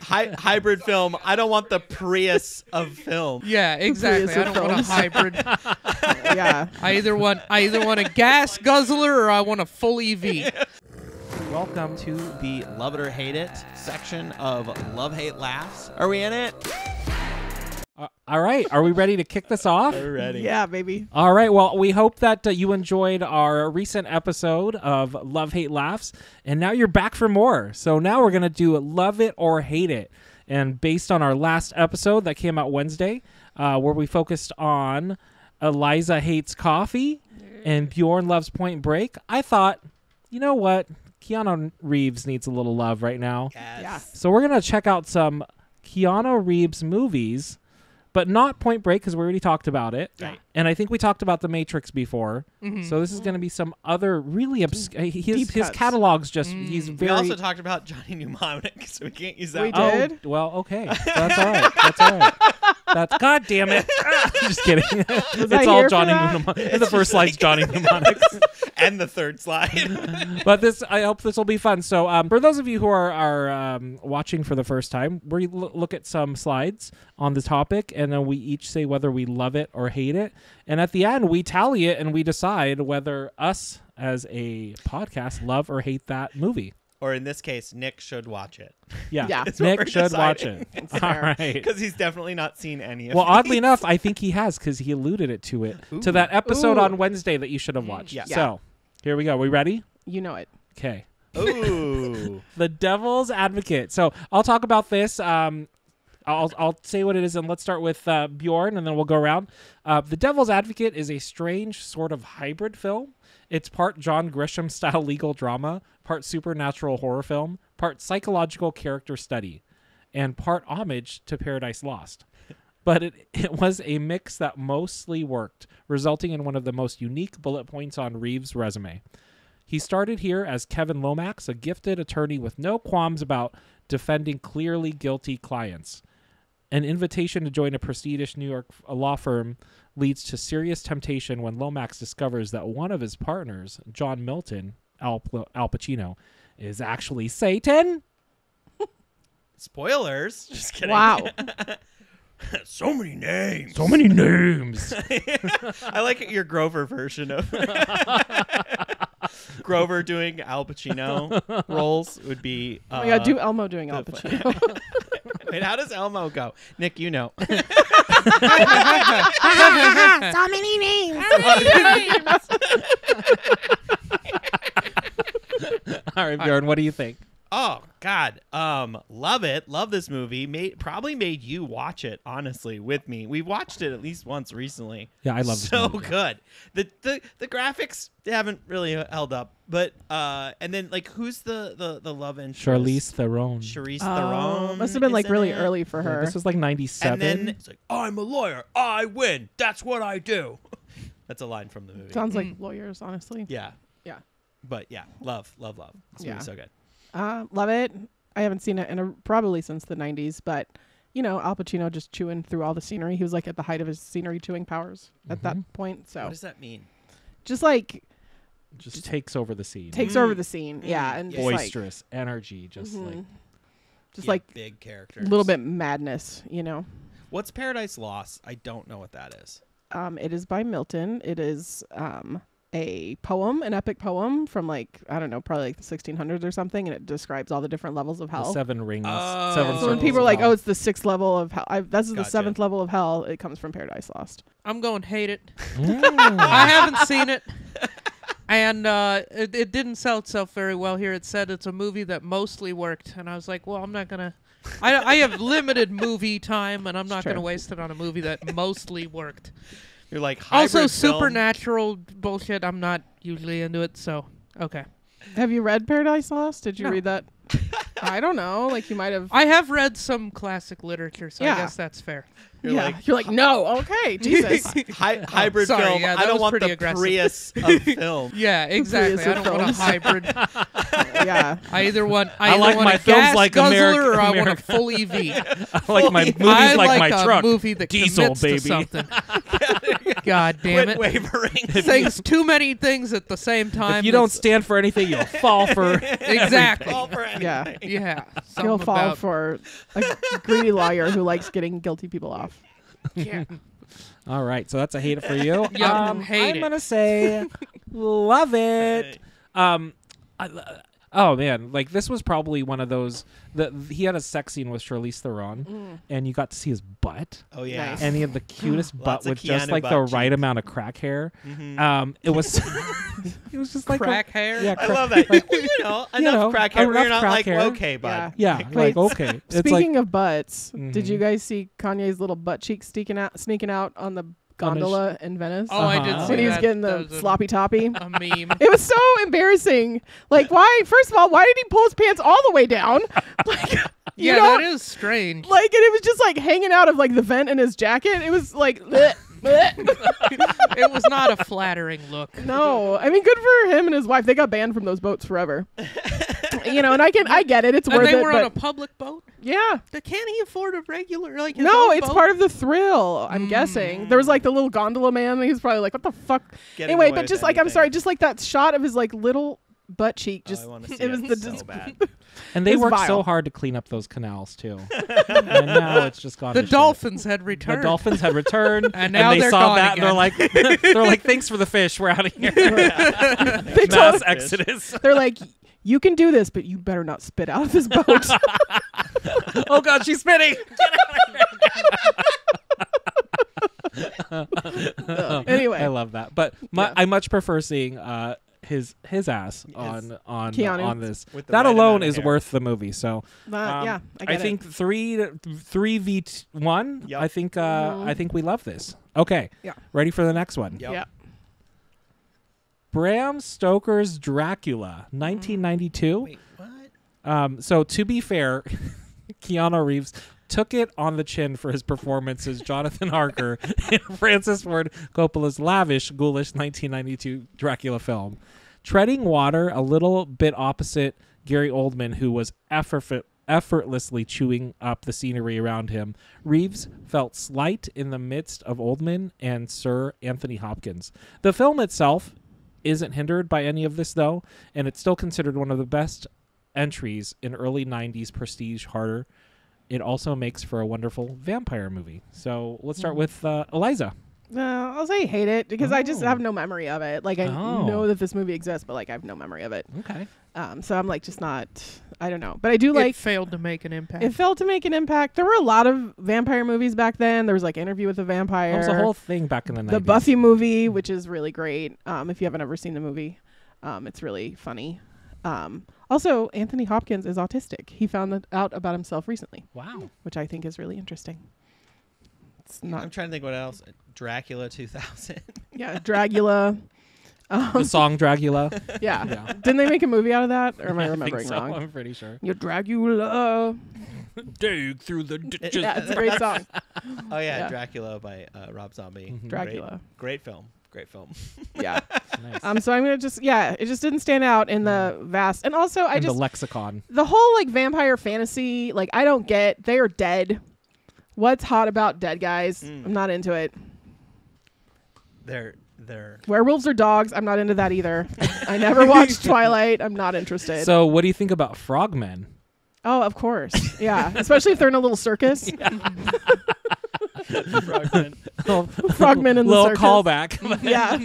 hybrid film. I don't want the Prius of film. Yeah, exactly. I don't want a hybrid. Yeah. I either want a gas guzzler or I want a full EV. Welcome to the Love It or Hate It section of Love Hate Laughs. Are we in it? All right. Are we ready to kick this off? We're ready. Yeah, baby. All right. Well, we hope that you enjoyed our recent episode of Love Hate Laughs, and now you're back for more. So now we're going to do Love It or Hate It. And based on our last episode that came out Wednesday, where we focused on Eliza hates coffee and Bjorn loves Point Break, I thought, you know what? Keanu Reeves needs a little love right now. Yes. Yeah. So we're going to check out some Keanu Reeves movies, but not Point Break because we already talked about it. Right. And I think we talked about The Matrix before. Mm-hmm. So this is going to be some other really obscure. His cuts. catalog's just, he's We very. also talked about Johnny Mnemonic, so we can't use that. We one. did. Oh, well, okay. That's all right. That's all right. That's God damn it. Just kidding. It's I all here for Johnny that? Mnemonic. And the first slide's Johnny Mnemonics. And the third slide. But I hope this will be fun. So for those of you who are watching for the first time, we look at some slides on the topic, and then we each say whether we love it or hate it. And at the end, we tally it, and we decide whether us as a podcast love or hate that movie. Or in this case, Nick should watch it. Yeah, Yeah. That's what Nick we're should watch deciding. it. It's All fair. right. Because he's definitely not seen any of Well, these. oddly enough, I think he has because he alluded it to that episode Ooh. on Wednesday that you should have watched. Yeah. So here we go. We ready? You know it. Okay. Ooh. The Devil's Advocate. So I'll talk about this. I'll say what it is, and let's start with Bjorn, and then we'll go around. The Devil's Advocate is a strange sort of hybrid film. It's part John Grisham-style legal drama, part supernatural horror film, part psychological character study, and part homage to Paradise Lost. But it was a mix that mostly worked, resulting in one of the most unique bullet points on Reeves' resume. He started here as Kevin Lomax, a gifted attorney with no qualms about defending clearly guilty clients. An invitation to join a prestigious New York law firm leads to serious temptation when Lomax discovers that one of his partners, John Milton, Al Pacino, is actually Satan. Spoilers. Just kidding. Wow. So many names. So many names. I like your Grover version of Grover doing Al Pacino roles would be. Oh my God, do Elmo doing Al Pacino. Wait, how does Elmo go? Nick, you know. So many names. All right, Bjorn, what do you think? Oh God, love it. Love this movie. Probably made you watch it. Honestly, with me, we watched it at least once recently. Yeah, I love this so movie. good. The graphics haven't really held up, but and then like who's the love interest? Charlize Theron. Charlize Oh, Theron. must have been like is in really it. early for Yeah, her. this was like 97. And then it's like, I'm a lawyer. I win. That's what I do. That's a line from the movie. Sounds like lawyers, honestly. Yeah. Yeah. But yeah, love. This Yeah. movie's so good. Love it. I haven't seen it probably since the 90s, but you know, Al Pacino just chewing through all the scenery. He was like at the height of his scenery chewing powers at that point. So What does that mean? just like just takes over the scene. takes over the scene. Yeah. And Yeah. just like, Boisterous energy, just like just Yeah, like big a characters. little bit madness, you know. What's Paradise Lost? I don't know what that is. It is by Milton. It is a poem, an epic poem from like, I don't know, probably like the 1600s or something, and it describes all the different levels of the hell. 7 rings. Oh. 7 So when circles people are of like, hell. "Oh, it's the 6th level of hell," this is the Gotcha. 7th level of hell. It comes from Paradise Lost. I'm going to hate it. Mm. I haven't seen it. And it didn't sell itself very well here. It said it's a movie that mostly worked. And I was like, well, I'm not going to... I have limited movie time, and I'm not going to true. waste it on a movie that mostly worked. You're like Also, hybrid film. supernatural bullshit, I'm not usually into it, so, okay. Have you read Paradise Lost? Did you No. read that? I don't know. Like you might have. I have read some classic literature, so Yeah. I guess that's fair. You're like, no, okay, Jesus. Hybrid sorry, film. yeah, I that don't was want pretty the aggressive. Prius of film. Yeah, exactly. I don't want a films. hybrid. Yeah. I either want like my a films gas like guzzler or I want a America. full EV. I like my movies I like, like my a truck. movie that Diesel, commits baby. to something. God damn it. Quit wavering. Things too many things at the same time. If you don't stand for anything, you'll fall for exactly. Fall for anything. Yeah. Yeah. He'll Something fall about for a greedy lawyer who likes getting guilty people off. yeah. All right, so that's a hate it for you. Yeah, hate I'm it. gonna say love it. Oh man, like this was probably one of those that he had a sex scene with Charlize Theron, and you got to see his butt, Oh yeah. Nice. and he had the cutest butt Lots of with just Keanu like the butt right cheeks. amount of crack hair. Mhm. It was, it was just like Crack hair. Yeah, I love that. Like, Well, enough know, crack hair. enough We're not crack like hair. okay, bud. Yeah. yeah, Wait, like okay. It's like Speaking of butts, did you Mhm. guys see Kanye's little butt cheek sneaking out on the gondola in Venice? Oh, I did Uh-huh. see When he was that. getting That the was sloppy toppy. a meme. It was so embarrassing. Like, why? First of all, why did he pull his pants all the way down? Like, you Yeah, know, that is strange. like, and it was just like hanging out of like the vent in his jacket. It was like, bleh, bleh. It was not a flattering look. No, I mean, good for him and his wife. They got banned from those boats forever. You know, and I get it. It's And worth they it. were but on a public boat. yeah, Can't he afford a regular like? His no, own it's boat? part of the thrill. I'm guessing there was like the little gondola man. He was probably like, "What the fuck?" Getting Anyway, away but with just like I'm anything. sorry, just like that shot of his like little butt cheek. Just I want to see it was the so bad. and they it's worked so vile. hard to clean up those canals too, and now it's just gone. The to shit. dolphins had The returned. dolphins had returned, And now they they're saw gone that, and they're again. like, they're like, thanks for the fish, we're out of here. They Mass told- exodus. They're like, "You can do this, but you better not spit out of this boat." Oh God, she's spitting. Anyway, I love that, but I much prefer seeing his ass Yes. Keanu. on this. With the That right alone amount of is hair. worth the movie. So yeah, I get think 3v1. Yep. I think we love this. Okay, Yeah. ready for the next one? Yep. Yeah. Bram Stoker's Dracula, 1992. Wait, what? So to be fair, Keanu Reeves took it on the chin for his performance as Jonathan Harker in Francis Ford Coppola's lavish, ghoulish 1992 Dracula film. Treading water a little bit opposite Gary Oldman, who was effortlessly chewing up the scenery around him, Reeves felt slight in the midst of Oldman and Sir Anthony Hopkins. The film itself isn't hindered by any of this, though, and it's still considered one of the best entries in early 90s prestige horror. It also makes for a wonderful vampire movie. So let's start with Eliza. I'll say hate it because I just Oh. have no memory of it. Like I Oh. know that this movie exists, but like I have no memory of it. Okay. So I'm like just not. I don't know, but I do It like. failed to make an impact. It failed to make an impact. There were a lot of vampire movies back then. There was like Interview with the Vampire. That was a whole thing back in the 90s. The Buffy movie, which is really great. If you haven't ever seen the movie, it's really funny. Also, Anthony Hopkins is autistic. He found that out about himself recently, Wow. which I think is really interesting. It's I'm not, trying to think what else. Dracula 2000. yeah, Dragula. The song Dragula. Yeah. Yeah. Didn't they make a movie out of that? Or am I I think remembering so. wrong? I'm pretty sure. You're Dragula. Dig through the ditches. Yeah, it's a great song. Oh yeah, Yeah. Dracula by Rob Zombie. Mhm. Dracula. Great film. Great film. Yeah. Nice. So I'm gonna just it just didn't stand out in the vast, and also I And just the lexicon. the whole like vampire fantasy, like I don't get. They are dead. What's hot about dead guys? I'm not into it. They're Werewolves are dogs. I'm not into that either. I never watched Twilight. I'm not interested. So what do you think about frogmen? Oh, of course. Yeah. Especially if they're in a little circus. Frogmen. Frogmen in the Little circus. callback. Yeah.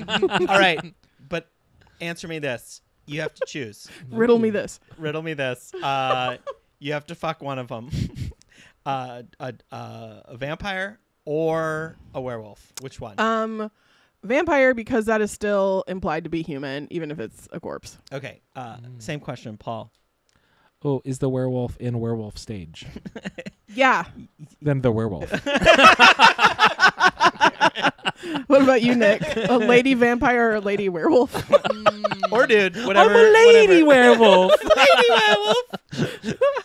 All right, but answer me this. You have to choose. Riddle me this. Riddle me this. You have to fuck one of them. A vampire or a werewolf. Which one? Vampire, because that is still implied to be human, even if it's a corpse. Okay. Same question, Paul. Oh, is the werewolf in werewolf stage? Yeah. Then the werewolf. What about you, Nick? A lady vampire or a lady werewolf? Or dude, whatever. I'm a lady whatever. werewolf. Lady werewolf.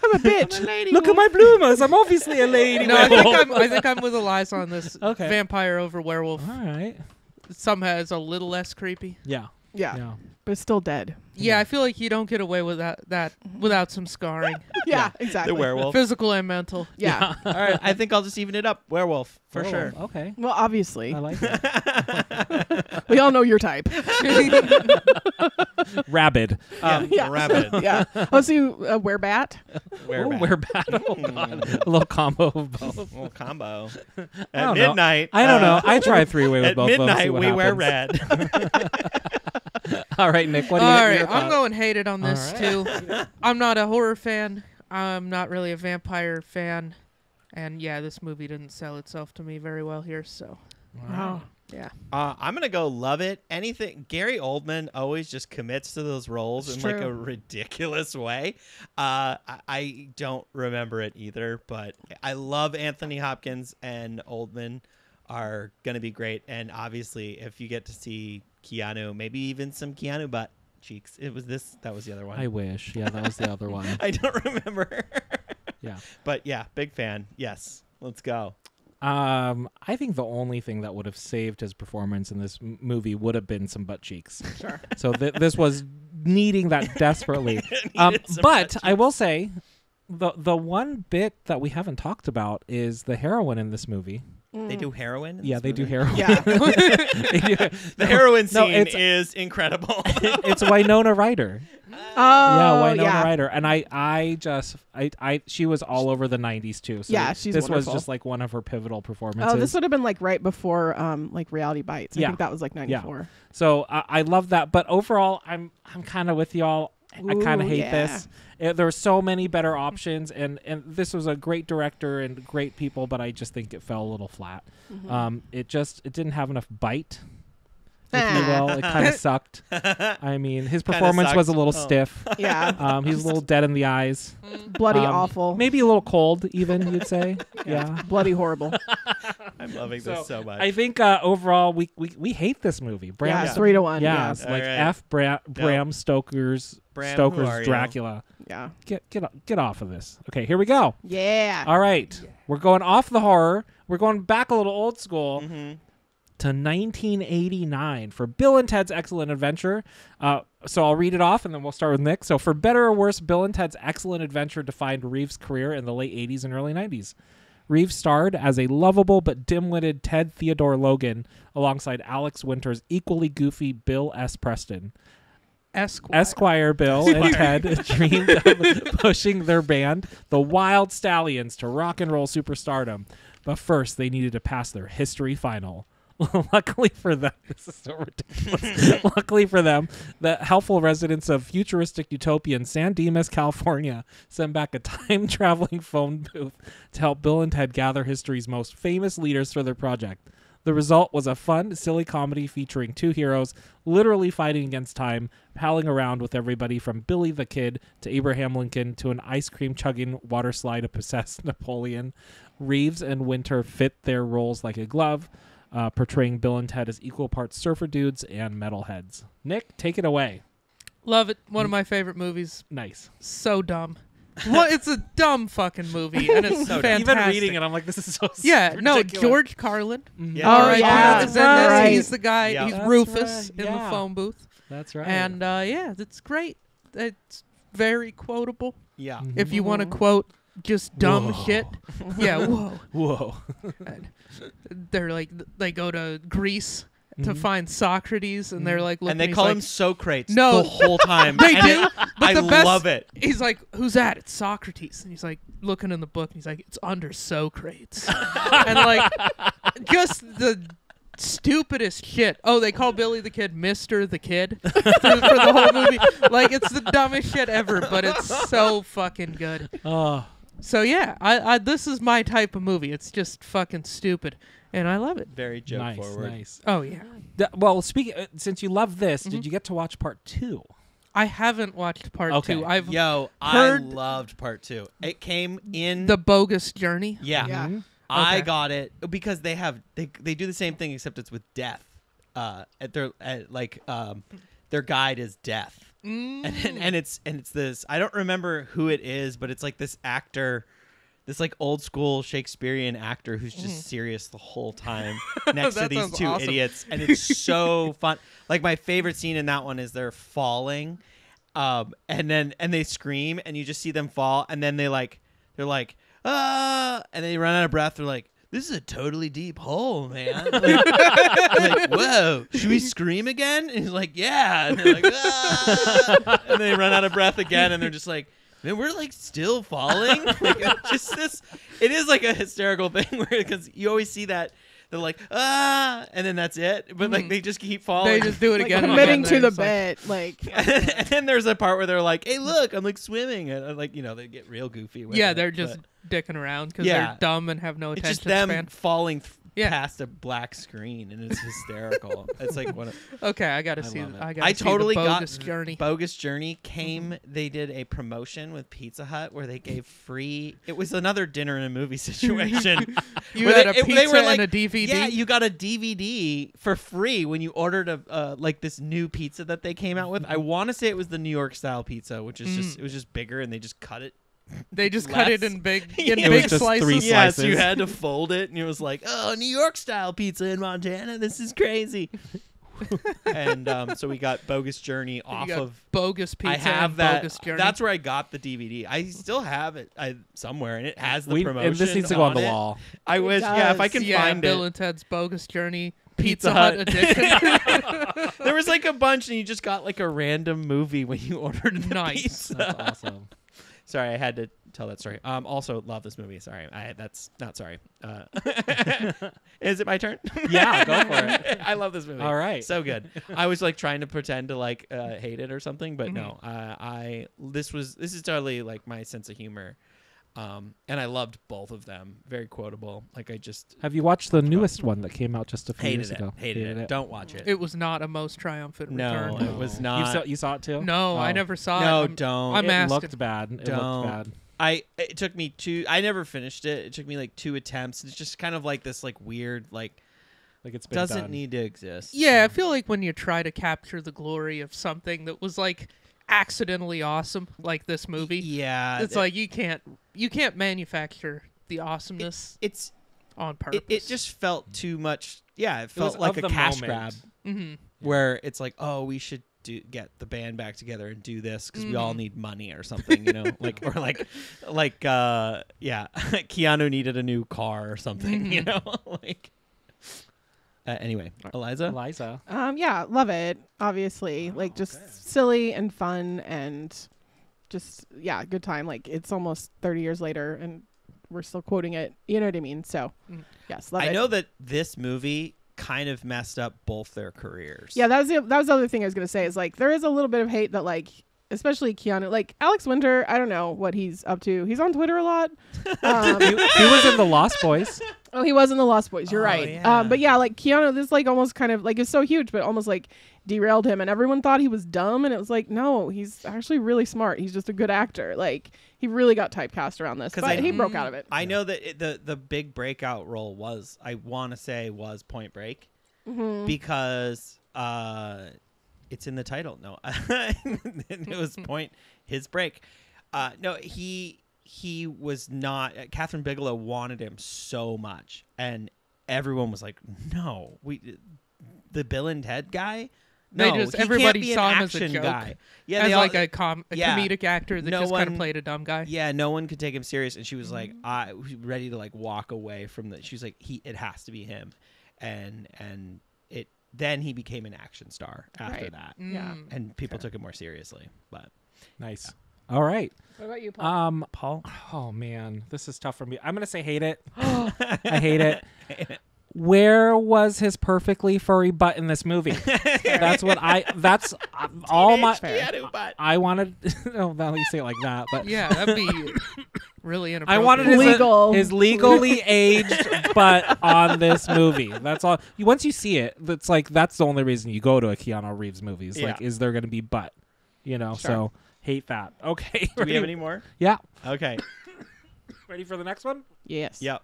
I'm a bitch. Lady Look at my bloomers. I'm obviously a lady no, werewolf. I think I'm with Eliza on this. Okay. Vampire over werewolf. All right. Somehow it's a little less creepy. Yeah. Yeah. Yeah. But it's still dead. Yeah, I feel like you don't get away with that without some scarring, Yeah, exactly. The werewolf. physical and mental. Yeah. All right, I think I'll just even it up. Werewolf for Oh, sure. Okay. Well, obviously, I like it. we all know your type. Rabid. Yeah. Rabbit. Yeah. Oh, so you werebat? Werewolf. We're bad. Oh, God. A little combo of both. Little combo. I At don't know. midnight. I don't know. I try three-way with At both of them. see midnight, what we wear happens. red. All right, Nick. What do you All your right, I'm thought? going hated on this All too. I'm not a horror fan. I'm not really a vampire fan, and yeah, this movie didn't sell itself to me very well here. So Wow. yeah, I'm gonna go love it. Anything Gary Oldman always just commits to those roles It's in like true. a ridiculous way. I don't remember it either, but I love Anthony Hopkins and Oldman are gonna be great. And obviously, if you get to see Keanu, maybe even some Keanu butt cheeks. That was the other one. I wish. Yeah, that was the other one. I don't remember. Yeah. But yeah, big fan. Yes, let's go. I think the only thing that would have saved his performance in this movie would have been some butt cheeks. Sure. So this was needing that desperately. Needed some But butt I will say, the one bit that we haven't talked about is the heroine in this movie. They do heroin. in Yeah, this they do movie? heroin. Yeah. They do- The heroin No, scene it's- is incredible. it's Winona Ryder. Oh, Yeah, Winona yeah. Ryder, and she was all over the '90s too. So Yeah, she's this was wonderful. just like one of her pivotal performances. Oh, this would have been like right before like Reality Bites. I Yeah. think that was like 94. So I love that, but overall, I'm kind of with y'all. I kind of Ooh, hate yeah. this. There were so many better options, and this was a great director and great people, but I just think it fell a little flat. Mm-hmm. It didn't have enough bite, if you will. It kind of sucked. I mean, his Kinda performance was a sucked. little Oh. stiff. Yeah. He's a little dead in the eyes. Bloody awful. Maybe a little cold, even you'd say. Yeah. Bloody horrible. I'm loving this so much. I think overall we hate this movie. Bram Yeah, Yeah. 3-1. Yeah, Yeah. it's like All right. F. Bram Stoker's Bram, who are you? Dracula. Yeah. Get off of this. Okay, here we go. Yeah. All right, we're going off the horror. We're going back a little old school to 1989 for Bill and Ted's Excellent Adventure. So I'll read it off, and then we'll start with Nick. So for better or worse, Bill and Ted's Excellent Adventure defined Reeves' career in the late 80s and early 90s. Reeves starred as a lovable but dim-witted Ted Theodore Logan alongside Alex Winter's equally goofy Bill S. Preston. Esquire Bill and Ted dreamed of pushing their band, the Wild Stallions, to rock and roll superstardom. But first, they needed to pass their history final. Luckily for them, this is so ridiculous. Luckily for them, the helpful residents of futuristic utopian San Dimas, California, sent back a time-traveling phone booth to help Bill and Ted gather history's most famous leaders for their project. The result was a fun, silly comedy featuring two heroes literally fighting against time, palling around with everybody from Billy the Kid to Abraham Lincoln to an ice cream chugging water slide possessed Napoleon. Reeves and Winter fit their roles like a glove, portraying Bill and Ted as equal parts surfer dudes and metalheads. Nick, take it away. love it. One of my favorite movies. Nice. So dumb. Well, it's a dumb fucking movie, and it's So dumb. fantastic. Even reading it, I'm like, this is so Yeah, no, ridiculous. George Carlin. Yeah. Oh, All right, yeah. is in That's this. right. He's the guy. Yeah. He's That's Rufus right, in yeah. the phone booth. That's right. And yeah, it's great. It's very quotable. Yeah. If you want to quote just dumb Whoa. shit, yeah. Whoa. Whoa. And they're like, they go to Greece to find Socrates, and they're like, looking, And they he's call like, him Socrates No. the whole time. They And do, but I the best, love it. He's like, who's that? It's Socrates. And he's like, looking in the book, and he's like, it's under Socrates. And like, just the stupidest shit. Oh, they call Billy the Kid Mr. the Kid for the whole movie. Like, it's the dumbest shit ever, but it's so fucking good. Oh. So yeah, I this is my type of movie. It's just fucking stupid, and I love it. Very joke Nice, forward. nice. Oh yeah. Well, speaking since you love this, did you get to watch part 2? I haven't watched part Okay. 2. I've Yo, heard I loved part 2. It came in the bogus journey. Yeah. Yeah. I Okay. got it because they do the same thing except it's with death. Their guide is death. And it's this, I don't remember who it is, but it's like this actor, this like old school Shakespearean actor who's just serious the whole time next to That these sounds two awesome. idiots, and it's so fun. Like my favorite scene in that one is they're falling And they scream, and you just see them fall, and then they're like, ah, and they run out of breath. They're like, this is a totally deep hole, man. Like, whoa, should we scream again? And he's like, yeah. And they're like, ah, and they run out of breath again, and they're just like, man, we're like still falling. Like, it's just this. It is like a hysterical thing where because you always see that. They're like, ah, and then that's it. But like they just keep falling. They just do it Like, again. and committing again. to the They're bit. Like, and then there's a part where they're like, hey, look, I'm like swimming. And like, they get real goofy with yeah, it. they're just But dicking around because Yeah. they're dumb and have no it's attention just them span. falling Yeah. past a black screen, and it's hysterical. It's like one of Okay, I gotta I see. love it. I gotta I see totally the got bogus journey. Bogus Journey came. They did a promotion with Pizza Hut where they gave free. It was another dinner and a movie situation. You where had they- a they pizza were like, and a DVD. Yeah, you got a DVD for free when you ordered a like this new pizza that they came out with. I want to say it was the New York style pizza, which is just it was just bigger, and they just cut it. They just cut it less. in big, It was big just slices. three Yeah, so you slices. had to fold it, and it was like, oh, New York style pizza in Montana. This is crazy. And so we got Bogus Journey You off got of. bogus pizza I have and that. bogus journey. That's where I got the DVD. I still have it somewhere, and it has the promotion. and this needs to go on the it. wall. I wish, yeah, if I does. can find Bill it. and Ted's bogus journey. Pizza Pizza Hut Hut. edition. There was like a bunch, and you just got like a random movie when you ordered the Nice. pizza. That's awesome. Sorry, I had to tell that story. Also, love this movie. Sorry, that's not sorry. Is it my turn? Yeah, go for it. I love this movie. All right. So good. I was like trying to pretend to like hate it or something, but no. This is totally like my sense of humor, and I loved both of them. Very quotable. Like I just Have you watched the newest one that came out just a few hated years it. ago? Hated it. Don't watch it. It was not a most triumphant No, return. it was You not. saw, you saw it too? No, I Oh. never saw No, it. don't. I'm It asked looked bad. It Don't. looked bad. It took me I never finished it. It took me like 2 attempts. It's just kind of like this like weird like Like it's been doesn't done. need to exist. Yeah, I feel like when you try to capture the glory of something that was like accidentally awesome, like this movie, Yeah. it's like you can't manufacture the awesomeness it's on purpose. it just felt too much. Yeah, it It was felt like of a the cash moment. grab hmm where it's like, oh, we should get the band back together and do this because we all Mhm. need money or something, like or like yeah, Keanu needed a new car or something, like. Anyway, Eliza. yeah, love it. Obviously, like just silly and fun and just good time. Like it's almost 30 years later and we're still quoting it. You know what I mean? So yes, love it. I know that this movie kind of messed up both their careers. Yeah, that was the other thing I was gonna say is like there is a little bit of hate that like especially Keanu, like Alex Winter. I don't know what he's up to. He's on Twitter a lot. He was in the Lost Boys. Oh, he was in the Lost Boys. You're Oh, right. yeah. But yeah, like Keanu, this like almost kind of like is so huge, but almost like derailed him, and everyone thought he was dumb, and it was like no, he's actually really smart. He's just a good actor. Like he really got typecast around this, 'Cause but I- he broke out of it. I know that the big breakout role was, I want to say, was Point Break because it's in the title. No, it was his break. No, he was not. Catherine Bigelow wanted him so much, and everyone was like, "No, the Bill and Ted guy." They No, just he can't everybody be an saw him as a action joke, guy. Yeah, as they all- like a comedic actor that No just kind of one- played a dumb guy. Yeah, no one could take him serious, and she was like, "I was ready to like walk away from the." She was like, "It has to be him," and it. Then he became an action star after Right. that, Yeah. Mm. and people took it more seriously. But Nice. All right. What about you, Paul? Paul, Oh man, this is tough for me. I'm gonna say hate it. I hate it. Where was his perfectly furry butt in this movie? That's all my. Keanu, but I wanted. Oh, now you say it like that, but Yeah, that'd be really inappropriate. I wanted Legal. his legally aged butt on this movie. That's all. Once you see it, that's like that's the only reason you go to a Keanu Reeves movie. Is like, Yeah. is there going to be butt? So hate that. Okay. do we have any more? Yeah. Okay. Ready for the next one? Yes. Yep.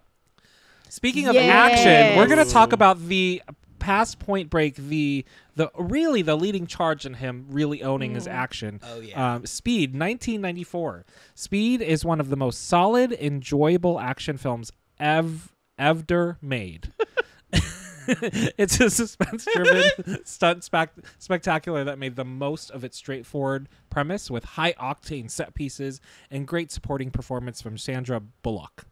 Speaking of Yes. action, we're going to talk about the past Point Break, the leading charge in him really owning his action. Oh, yeah. Speed, 1994. Speed is one of the most solid, enjoyable action films ever made. It's a suspense-driven stunt spectacular that made the most of its straightforward premise with high-octane set pieces and great supporting performance from Sandra Bullock.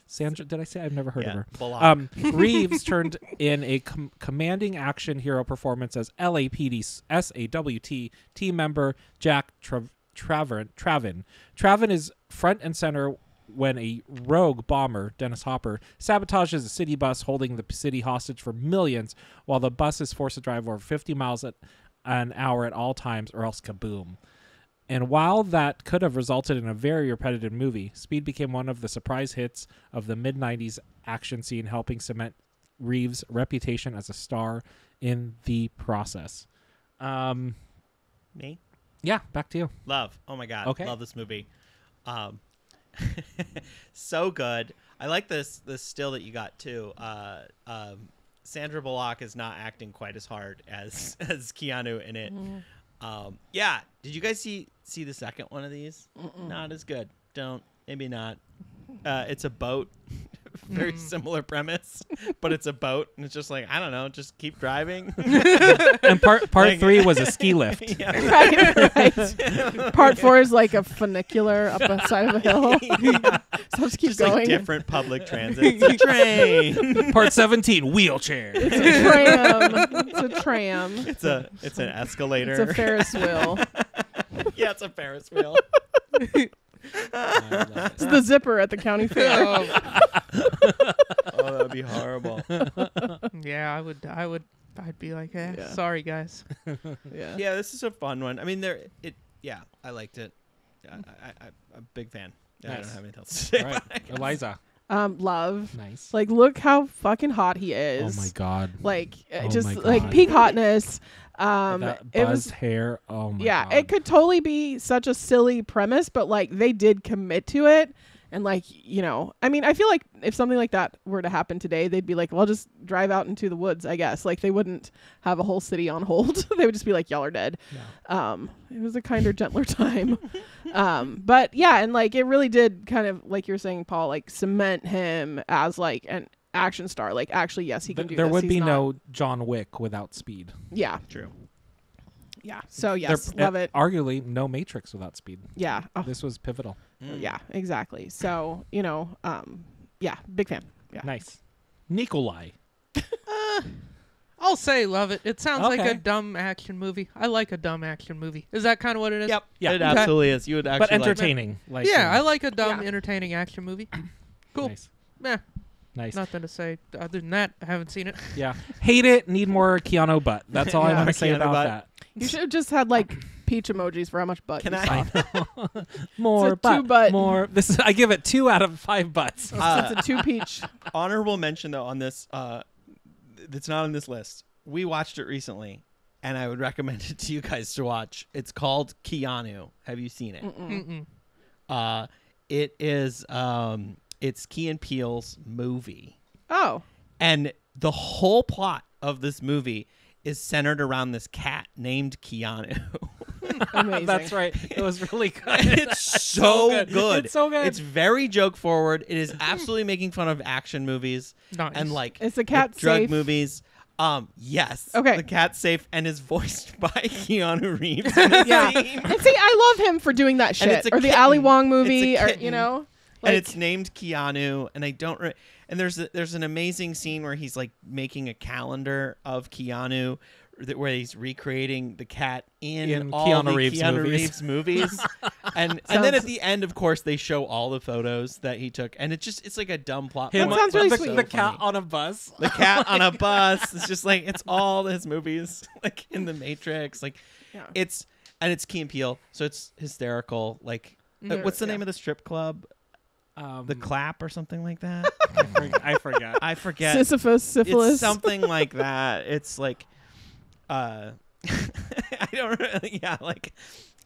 Sandra, did I say? I've never heard of her. Bullock. Reeves turned in a commanding action hero performance as LAPD SAWT team member Jack Travin. Travin is front and center when a rogue bomber, Dennis Hopper, sabotages a city bus holding the city hostage for millions while the bus is forced to drive over 50 miles an hour at all times or else kaboom. And while that could have resulted in a very repetitive movie, Speed became one of the surprise hits of the mid-90s action scene, helping cement Reeves' reputation as a star in the process. Me? Yeah, back to you. Love. Oh my God. Okay. Love this movie. So good. I like this still that you got too. Sandra Bullock is not acting quite as hard as Keanu in it. Yeah. Did you guys see the second one of these? Not as good. Maybe not. It's a boat. Very similar premise, but it's a boat, and it's just like, I don't know, just keep driving. And part 3 was a ski lift. Yeah. Right. Part 4 is like a funicular up a side of a hill. So just keep Just going. like different public transit. It's a train. Part 17, wheelchair. It's a tram. It's a tram. It's an escalator. It's a Ferris wheel. Yeah, it's a Ferris wheel. It's the zipper at the county fair. Oh, that would be horrible. Yeah, I'd be like, Yeah. sorry guys. Yeah. Yeah, this is a fun one. I mean, I liked it. I'm a big fan. I Nice. don't have anything else to say. All right, Eliza. Love. Nice. Like, look how fucking hot he is. Oh my God. Like, Oh just my like God. peak hotness. That It buzz was. hair. Oh my Yeah, God. it could totally be such a silly premise, but like they did commit to it. And like, I mean, I feel like if something like that were to happen today, they'd be like, well, just drive out into the woods, I guess. Like they wouldn't have a whole city on hold. They would just be like, y'all are dead. No. It was a kinder, gentler time. But yeah, and like it really did kind of, like you're saying, Paul, like cement him as like an action star. Like actually, yes, he can do There this. would He's be not- no John Wick without Speed. Yeah. True. Yeah. So yes, There- love it. Arguably, no Matrix without Speed. Yeah. Oh, This was pivotal. yeah, exactly. So, yeah, big fan. Yeah. Nice. Nikolai. I'll say love it. It sounds like Okay. a dumb action movie. I like a dumb action movie. Is that kind of what it is? Yep. Yeah. It Okay. absolutely is. You would actually But like it. entertaining. Like, Yeah, I like a dumb, Yeah. entertaining action movie. Cool. Nice. Yeah, Nice. nothing to say other than that. I haven't seen it. Yeah. Hate it. Need more Keanu butt. That's all I Yeah. want to say Keanu about butt. that. You should have just had like peach emojis for how much butt Can you I- saw. More It's a two butt. More. I give it 2 out of 5 butts. It's a 2 peach. Honorable mention though on this. It's not on this list. We watched it recently, and I would recommend it to you guys to watch. It's called Keanu. Have you seen it? Mm-mm. It is. It's Key and Peele's movie, Oh. and the whole plot of this movie is centered around this cat named Keanu. Amazing. That's right. It was really good. It's so good. It's so good. It's very joke forward. It is absolutely making fun of action movies Nice. and like Is the cat drug safe? movies. Yes. Okay. The cat's safe and is voiced by Keanu Reeves. in the Yeah. scene. And see, I love him for doing that shit. it's a Or the kitten. Ali Wong It's movie, a or kitten. like, And it's named Keanu, and I don't. And there's an amazing scene where he's like making a calendar of Keanu, where he's recreating the cat in all Keanu the Reeves Keanu movies. Reeves movies. and then at the end, of course, they show all the photos that he took, and it's like a dumb plot. That point, sounds but really it's sweet. so The cat funny. on a bus. The cat on a bus. It's just like it's all his movies, like in the Matrix. Like Yeah. it's Key and Peele, so it's hysterical. Like what's the name of the strip club? The Clap or something like that. I forget. I forget. Sisyphus, syphilis. It's something like that. It's like, I don't really, yeah, like,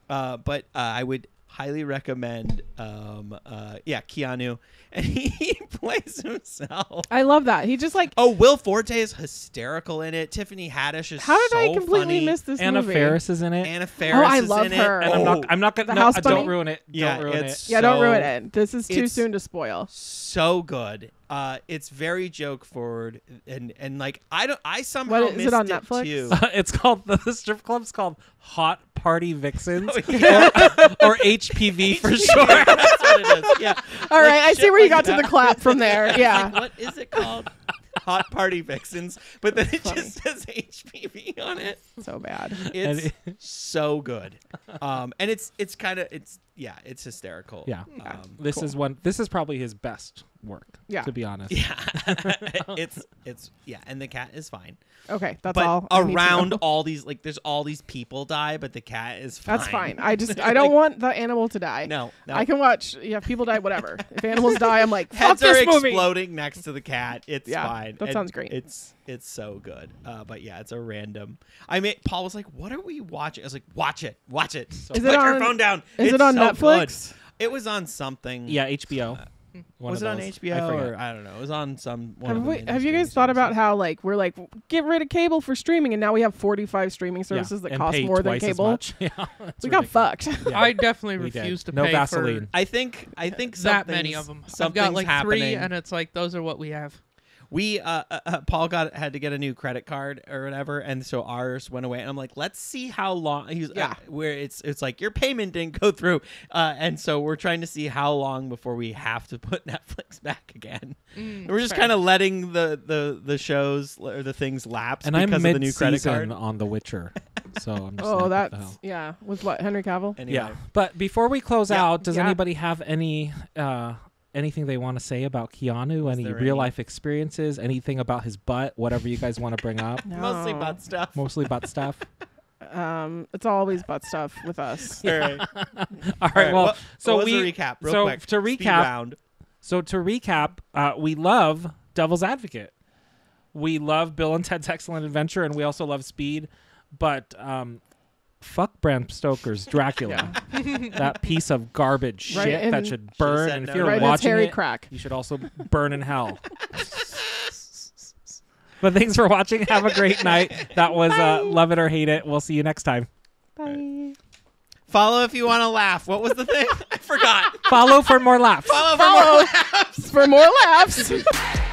but I would highly recommend. Keanu, and he plays himself. I love that. He just like. Oh, Will Forte is hysterical in it. Tiffany Haddish is How did so I completely funny. miss this Anna movie? Faris is in it. Anna Faris I is love in her. it. And I'm not The gonna. house Don't bunny? ruin it. Yeah, Don't ruin it's it. Yeah, don't so- ruin it. This is too it's- soon to spoil. So good. It's very joke forward, and like I somehow What is missed it on Netflix? too. It's called the strip club's called Hot Party Vixens Oh, yeah. or HPV for short. That's what it is. Yeah. All right, I see shit where you like got to that. the clap from there. Yeah. Like, what is it called? Hot Party Vixens, but then it Funny. just says HPV on it. So bad. It's so good, and it's hysterical. Yeah. Cool. This is probably his best work. Yeah. To be honest. Yeah, it's and the cat is fine. Okay, that's But all. I need to around know. all these, like, there's all these people die, but the cat is fine. That's fine. I don't want the animal to die. No, I can watch. Yeah, people die. Whatever. If animals die, I'm like, fuck heads are this movie. exploding next to the cat. It's Yeah, fine. that sounds great. It's so good. But yeah, it's a random. I mean, Paul was like, "What are we watching?" I was like, "Watch it. Is it Put your on- phone down." Is It's it on so Netflix? good. It was on something. Yeah, HBO. One Was of it on those. I HBO forget. or I don't know? It was on some. One Have, of the we, major have you guys streaming thought about services. how like we're like get rid of cable for streaming, and now we have 45 streaming services that and cost pay more than twice as cable? much. Yeah, it's We got ridiculous. fucked. Yeah. I definitely We did. refuse to No pay Vaseline. I think that many of them. I've got something's like happening. 3, and it's like those are what we have. We Paul had to get a new credit card or whatever, and so ours went away. And I'm like, let's see how long. He's Yeah. where it's like your payment didn't go through, and so we're trying to see how long before we have to put Netflix back again. And we're just fair. kind of letting the shows or the things lapse And I'm because of the new credit mid-season card. on The Witcher, so I'm just Oh, like, what the that's hell? yeah. With what Henry Cavill? Anyway. Yeah. But before we close Yeah. out, does Yeah. anybody have any anything they want to say about Keanu? Any there real any- life experiences? Anything about his butt? Whatever you guys want to bring up. No. Mostly butt stuff. Mostly butt stuff. It's always butt stuff with us. All right. All right. Well, so what was we the recap real so quick. to Speed recap. round. So to recap, we love Devil's Advocate. We love Bill and Ted's Excellent Adventure, and we also love Speed. But fuck Bram Stoker's Dracula. That piece of garbage Right, shit and- that should burn. said And if no. you're Right, it's watching Harry it, Crack. you should also burn in hell. But thanks for watching. Have a great night. That was Love It or Hate It. We'll see you next time. Bye. Follow if you want to laugh. What was the thing? I forgot. Follow for more laughs. Follow for more laughs. For more laughs.